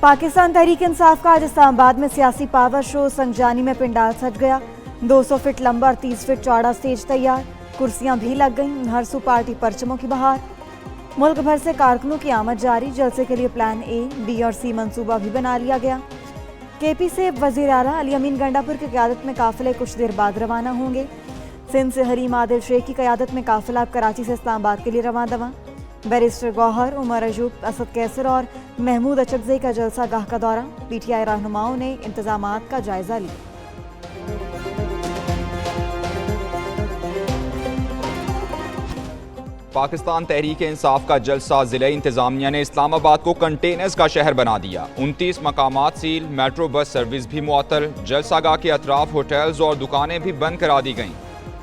पाकिस्तान तहरीक इंसाफ का आज इस्लामाबाद में सियासी पावर शो। संगजानी में पंडाल सज गया। 200 फीट लंबा और 30 फीट चौड़ा स्टेज तैयार। कुर्सियां भी लग गईं। हर सू पार्टी परचमों की बहार। मुल्क भर से कारकुनों की आमद जारी। जलसे के लिए प्लान ए, बी और सी मंसूबा भी बना लिया गया। केपी से वजीर आला अली अमीन गंडापुर की क़यादत में काफिले कुछ देर बाद रवाना होंगे। सिंध से हरीम आदिल शेख की क़यादत में काफिला कराची से इस्लामाबाद के लिए रवाना। बैरिस्टर गौहर, उमर अजूब, असद कैसर और महमूद अचकज़ई का जलसा गाह का दौरा। पीटीआई रहनुमाओं ने इंतजामात का जायजा लिया। पाकिस्तान तहरीक इंसाफ का जलसा। ज़िला इंतजामिया ने इस्लामाबाद को कंटेनर्स का शहर बना दिया। 29 मकामात सील। मेट्रो बस सर्विस भी मुअत्तल। जलसा गाह के अतराफ होटल्स और दुकानें भी बंद करा दी गईं।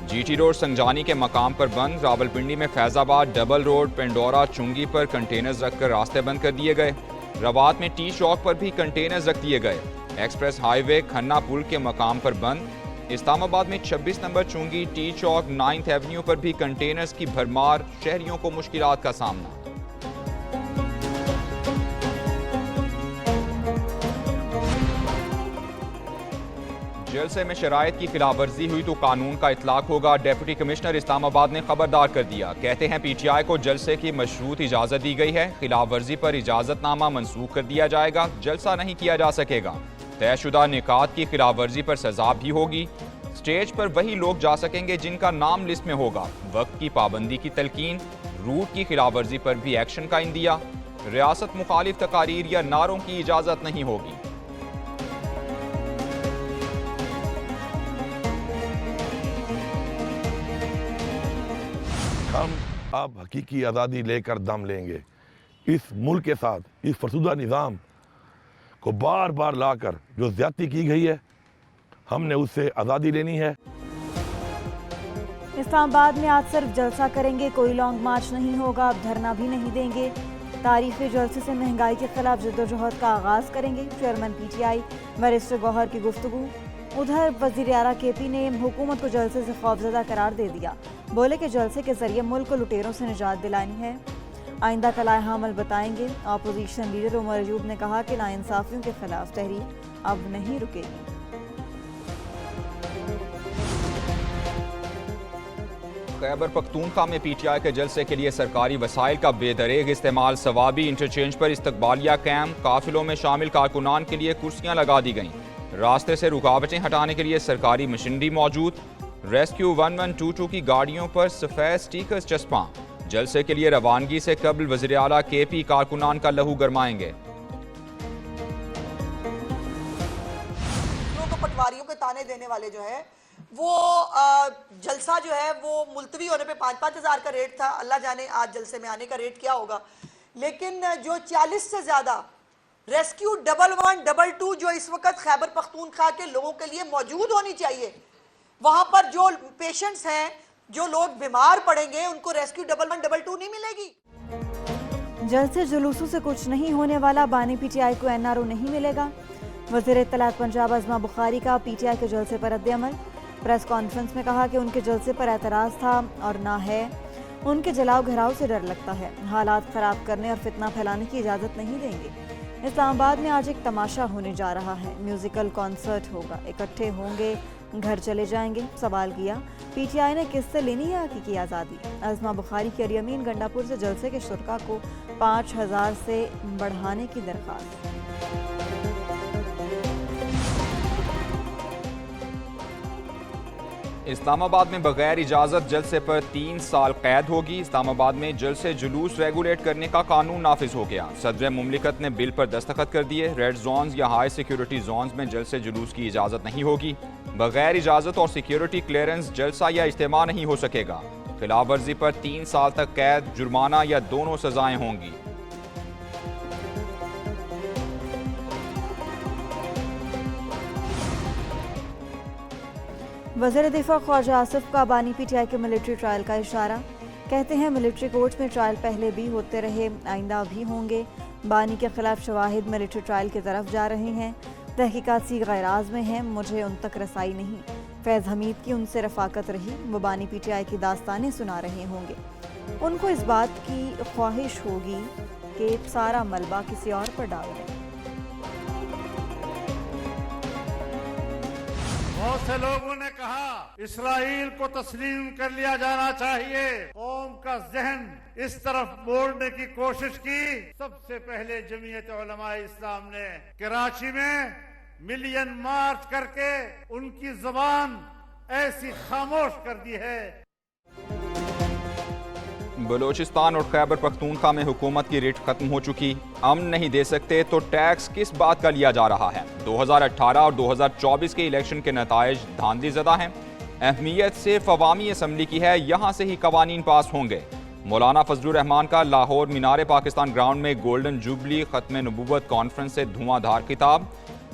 जीटी रोड संगजानी के मकाम पर बंद। रावलपिंडी में फैजाबाद, डबल रोड, पेंडोरा, चुंगी पर कंटेनर्स रखकर रास्ते बंद कर दिए गए। रवात में टी चौक पर भी कंटेनर्स रख दिए गए। एक्सप्रेस हाईवे खन्ना पुल के मकाम पर बंद। इस्लामाबाद में 26 नंबर चुंगी, टी चौक, 9th एवेन्यू पर भी कंटेनर्स की भरमार। शहरियों को मुश्किलात का सामना। जलसे में शराइत की खिलाफवर्जी हुई तो कानून का इतलाक होगा। डेप्यूटी कमिश्नर इस्लामाबाद ने खबरदार कर दिया। कहते हैं पीटीआई को जलसे की मशरूत इजाजत दी गई है। खिलाफवर्जी पर इजाजतनामा मनसूख कर दिया जाएगा। जलसा नहीं किया जा सकेगा। तयशुदा निकात की खिलाफवर्जी पर सजा भी होगी। स्टेज पर वही लोग जा सकेंगे जिनका नाम लिस्ट में होगा। वक्त की पाबंदी की तलकीन। रूट की खिलाफवर्जी पर भी एक्शन का इंदिया। रियासत मुखालिफ तकारीर या नारों की इजाजत नहीं होगी। हम अब हकीकी आज़ादी लेकर दम लेंगे। इस मुल्क के साथ इस फरसुदा निज़ाम को बार बार लाकर जो ज़्यादती की गई है, हमने उससे आज़ादी लेनी है। इस्लामाबाद में आज सिर्फ जलसा करेंगे, कोई लॉन्ग मार्च नहीं होगा। अब धरना भी नहीं देंगे। तारीखी जलसे से महंगाई के खिलाफ जद्दोजहद का आगाज करेंगे। चेयरमैन पीटीआई बैरिस्टर गौहर की गुफ्तगू। उधर वज़ीर आला केपी ने हुकूमत को जलसे से खौफजदा करार दे दिया। बोले कि जलसे के जरिए मुल्क को लुटेरों से निजात दिलानी है। आइंदा का लायहा अमल बताएंगे। अपोजिशन लीडर उमर अजूब ने कहा कि नाइंसाफियों के खिलाफ तहरीक अब नहीं रुकेगी। खैबर पख्तूनख्वा में पीटीआई के जलसे के लिए सरकारी वसाइल का बेदरेग इस्तेमाल। सवाबी इंटरचेंज पर इस्तकबालिया कैंप। काफिलों में शामिल कारकुनान के लिए कुर्सियां लगा दी गईं। रास्ते से रुकावटें हटाने के लिए सरकारी मशीनरी मौजूद। रेस्क्यू 1122 की गाड़ियों पर सफेद स्टिकर्स चस्पा। जलसे के लिए रवानगी से कबल वज़ीर आला केपी कारकुनान का लहू गरमाएंगे। तो पटवारियों के ताने देने वाले जो है वो जलसा जो है वो मुलतवी होने पे 5-5 हज़ार का रेट था। अल्लाह जाने आज जलसे में आने का रेट क्या होगा। लेकिन जो 40 से ज्यादा रेस्क्यू 1122 जो इस वक्त खैबर पख्तूनख्वा के लोगों के लिए मौजूद होनी चाहिए। वहां पर जो पेशेंट्स हैं, जो लोग बीमार पड़ेंगे, उनको रेस्क्यू 1122 नहीं मिलेगी। जलसे जुलूसों से कुछ नहीं होने वाला। बानी पीटीआई को एनआरओ नहीं मिलेगा। वज़ीर इत्तलात पंजाब अज़मा बुखारी का पीटीआई के जलसे पर रद्द-ए-अमल। प्रेस कॉन्फ्रेंस में कहा कि उनके जलसे पर एतराज़ था और ना है। उनके जलाओ घराव से डर लगता है। हालात ख़राब करने और फितना फैलाने की इजाज़त नहीं देंगे। इस्लामाबाद में आज एक तमाशा होने जा रहा है। म्यूज़िकल कॉन्सर्ट होगा। इकट्ठे होंगे, घर चले जाएंगे। सवाल किया पीटीआई ने किससे लेनी है हकीकी आज़ादी। अज़मा बुखारी की अली अमीन गंडापुर से जलसे के शुरका को 5000 से बढ़ाने की दरख्वास्त। इस्लामाबाद में बगैर इजाज़त जलसे पर 3 साल कैद होगी। इस्लामाबाद में जलसे जुलूस रेगुलेट करने का कानून नाफिज हो गया। सदर मुमलिकत ने बिल पर दस्तखत कर दिए। रेड जोन्स या हाई सिक्योरिटी जोन्स में जलसे जुलूस की इजाज़त नहीं होगी। बगैर इजाज़त और सिक्योरिटी क्लियरेंस जलसा या इज्तिमा नहीं हो सकेगा। खिलाफ वर्जी पर 3 साल तक कैद, जुर्माना या दोनों सजाएं होंगी। वज़ीर दिफा ख्वाजा आसिफ का बानी पीटीआई के मिलिट्री ट्रायल का इशारा। कहते हैं मिलिट्री कोर्ट में ट्रायल पहले भी होते रहे, आइंदा भी होंगे। बानी के खिलाफ शवाहिद मिलिट्री ट्रायल की तरफ जा रहे हैं। तहकीकात सीग़-ए-राज़ में हैं, मुझे उन तक रसाई नहीं। फैज़ हमीद की उनसे रफ़ाकत रही। वो बानी पीटीआई की दास्तानें सुना रहे होंगे। उनको इस बात की ख्वाहिश होगी कि सारा मलबा किसी और पर डाल दें। बहुत से लोगों ने कहा इस्राइल को तस्लीम कर लिया जाना चाहिए, कौम का जहन इस तरफ मोड़ने की कोशिश की। सबसे पहले जमीयत उलमा इस्लाम ने कराची में मिलियन मार्च करके उनकी जबान ऐसी खामोश कर दी है। बलोचिस्तान और खैबर पख्तूनख्वा में हुकूमत की रिट खत्म हो चुकी, अमन नहीं दे सकते तो टैक्स किस बात का लिया जा रहा है। 2018 और 2024 के इलेक्शन के नताइज धांधली ज़दा हैं। अहमियत सिर्फ अवामी असम्बली की है, यहाँ से ही कवानीन पास होंगे। मौलाना फजलुर रहमान का लाहौर मीनार पाकिस्तान ग्राउंड में गोल्डन जुबली खत्म नबूवत कॉन्फ्रेंस से धुआंधार खिताब।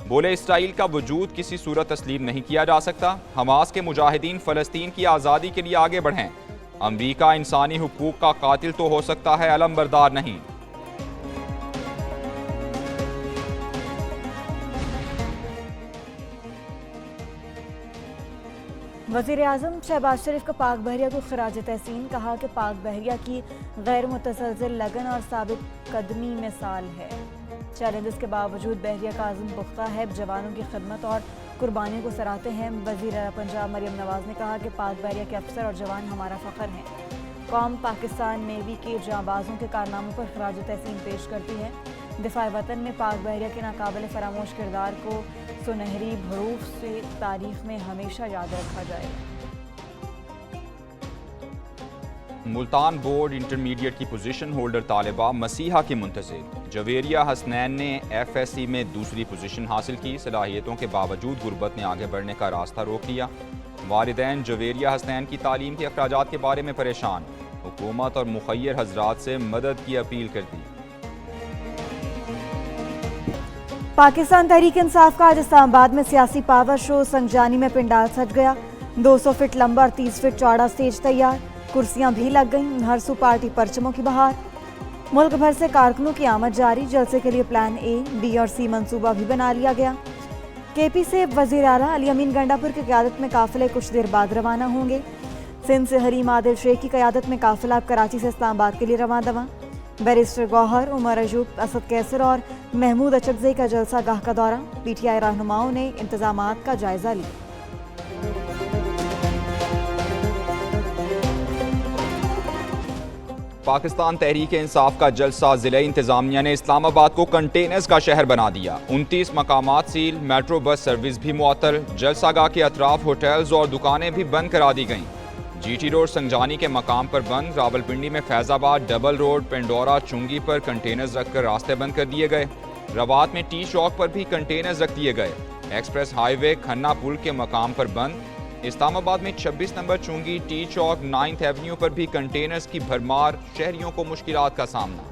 बोले इसराइल का वजूद किसी सूरत तस्लीम नहीं किया जा सकता। हमास के मुजाहिदीन फ़लस्तीन की आज़ादी के लिए आगे बढ़ें। अमरीका इंसानी हुकूक का कातिल तो हो सकता है, अलमबरदार नहीं। वज़ीर आज़म शहबाज शरीफ का पाक बहरिया को खराज तहसीन, कहा कि पाक बहरिया की गैर मुतसलसल लगन और साबित कदमी मिसाल है। चैलेंजेस के बावजूद बहरिया का आज़म पुख्ता है, जवानों की खिदमत और कुर्बानियों को सराहते हैं। वज़ीर पंजाब मरियम नवाज़ ने कहा कि पाक बहरिया के अफसर और जवान हमारा फ़ख्र हैं। कौम पाकिस्तान नेवी के जांबाजों के कारनामों पर खराज तहसीन पेश करती है। दिफा वतन में पाक बहरिया के नाकाबिल फरामोश किरदार को सुनहरी हरूफ से तारीख में हमेशा याद रखा जाएगा। मुल्तान बोर्ड इंटरमीडिएट की पोजीशन होल्डर तालिबा मसीहा की मुंतज़िर जवेरिया हसनैन ने FSC में दूसरी पोजीशन हासिल की। सलाहियतों के बावजूद गुर्बत ने आगे बढ़ने का रास्ता रोक लिया। वालिदैन जवेरिया हसनैन की तालीम के अखराजात के बारे में परेशान, हुकूमत और मुखय्यर हजरात से मदद की अपील कर दी। पाकिस्तान तहरीक इंसाफ का आज इस्लामाबाद में सियासी पावर शो संगजानी में पिंडाल सज गया। 200 फीट लंबा और 30 फीट चौड़ा स्टेज तैयार, कुर्सियां भी लग गईं, हर सू पार्टी परचमों की बहार। मुल्क भर से कारकुनों की आमद जारी, जलसे के लिए प्लान A, B और C मंसूबा भी बना लिया गया। KP से वज़ीर आला अली अमीन गंडापुर की क़यादत में काफ़िले कुछ देर बाद रवाना होंगे। सिंध से हरीम आदिल शेख की क़यादत में काफ़िला कराची से इस्लामाबाद के लिए रवां दवा। बैरिस्टर गौहर, उमर अजूब, असद कैसर और महमूद अचकज़ई का जलसा गाह का दौरा। PTI रहनुमाओं ने इंतज़ामात का जायज़ा लिया। पाकिस्तान तहरीक इंसाफ का जलसा ज़िला इंतज़ामिया ने इस्लामाबाद को कंटेनर्स का शहर बना दिया। 29 मकामात सील, मेट्रो बस सर्विस भी मुअत्तल, जलसागाह के अतराफ होटल्स और दुकानें भी बंद करा दी गईं। GT रोड संजानी के मकाम पर बंद, रावलपिंडी में फैज़ाबाद, डबल रोड, पेंडोरा, चुंगी पर कंटेनर्स रखकर रास्ते बंद कर दिए गए। रवात में टी चौक पर भी कंटेनर्स रख दिए गए। एक्सप्रेस हाईवे खन्ना पुल के मकाम पर बंद। इस्लामाबाद में 26 नंबर चुंगी, टी चौक, 9th एवेन्यू पर भी कंटेनर्स की भरमार, शहरियों को मुश्किलात का सामना।